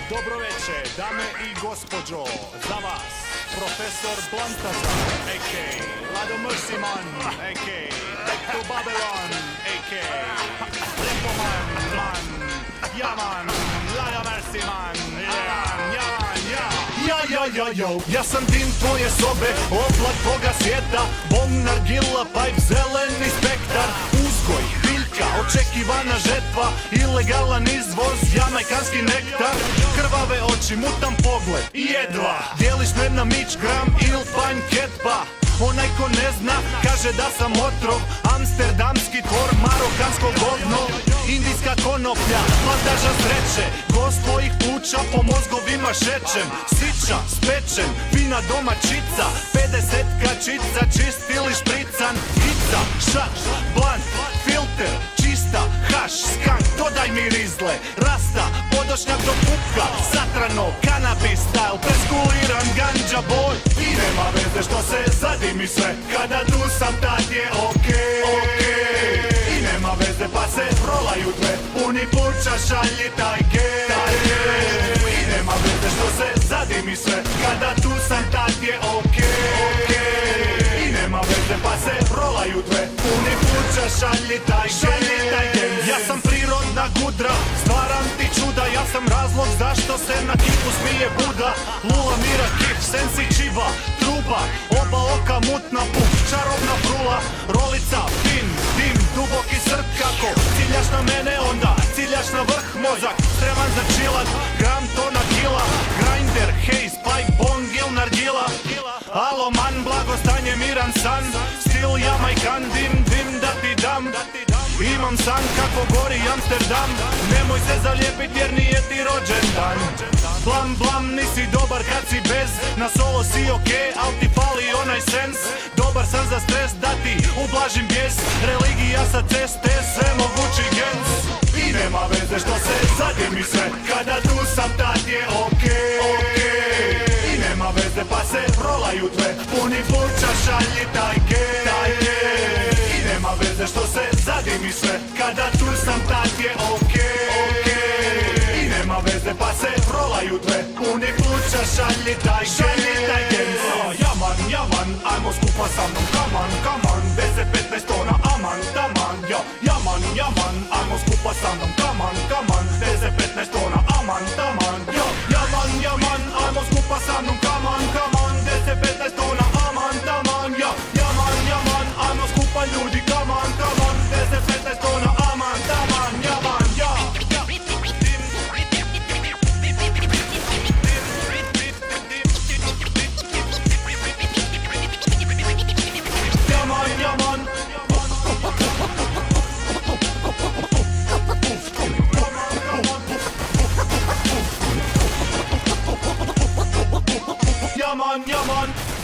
Dobro večer, dame i gospođo, za vas Profesor Blantazar, a.k.a. Lado Mrsiman, a.k.a. Back to Babylon, a.k.a. Lepoman, man, Jaman, Lado Mrsiman, ja sam dim tvoje sobe, oblak tvoga svijeta, bom nargila, pipe, zeleni spektar, uzgoj, biljka, očekivana žetva, ilegalan izvoz, jamajkanski nektar, krvave oči, mutan pogled i jedva dijeliš me na mič, gram il panj ketpa. Onaj ko ne zna, kaže da sam otrov, amsterdamski tvor, marokansko govno, indijska konoplja, plantaža sreće, gost tvojih pluća po mozgovima šećem, sića, spečen, vina domaćica, 50 kačica, čist ili šprican, hica, šač, blant, filter, čista, haš, skank, dodaj mi rizle, rasta, podošnjak do pupka, satrano, kanabis style, preskuliran ganja boy, i nema veze što se zadimi sve, kada tu sam tad je okej. I nema veze pa se prolaju dve, puni pluća šalji taj gej. I nema veze što se zadimi sve, kada tu sam tad je okej. I nema veze pa se prolaju dve, puni pluća šalji taj gej. Ja sam prirodna gudra, stvaram ti čuda, ja sam razlog zašto se na kipu smije Buda. Lula, mira, kip, sensi, čiba, truba, oba oka, mutna, puf, čarobna frula, rolica, pin, dim, duboki srp kako ciljaš na mene, onda ciljaš na vrh mozak, spreman za čilat, gram tona kila, grinder, hej, spike, bong il nargila. Alo man, blagostanje, miran san, stil jamajkan, dim, dim, da ti dam. Imam san kako gori Amsterdam, nemoj se zalijepit jer nije ti rođendan. Blam blam, nisi dobar kad si bez, na solo si okej, al ti fali onaj sens. Dobar sam za stres da ti ublažim bijes, religija sa ceste, sve mogući gens. I nema veze što se zadimi sve, kada tu sam tad je okej. I nema veze pa se prolaju dve, puni pluća šalji taj gej. I nema veze što se zadimi sve, kada tu sam tad je okej. I nema veze pa se prolaju dve, puni pluća šalji taj gej. Jaman, jaman, ajmo skupa sa mnom, kaman, kaman, 10-15 tona, aman, taman. Jaman, jaman, ajmo skupa sa mnom, kaman, kaman, 10-15 tona, aman, taman. Jaman, jaman, ajmo skupa sa mnom, kaman, kaman, 10-15 tona, aman, taman. Jaman, jaman, ajmo skupa ljudi, kaman, kaman, 10-15 tona, aman, taman. Jaman, ja. Yaman, yaman.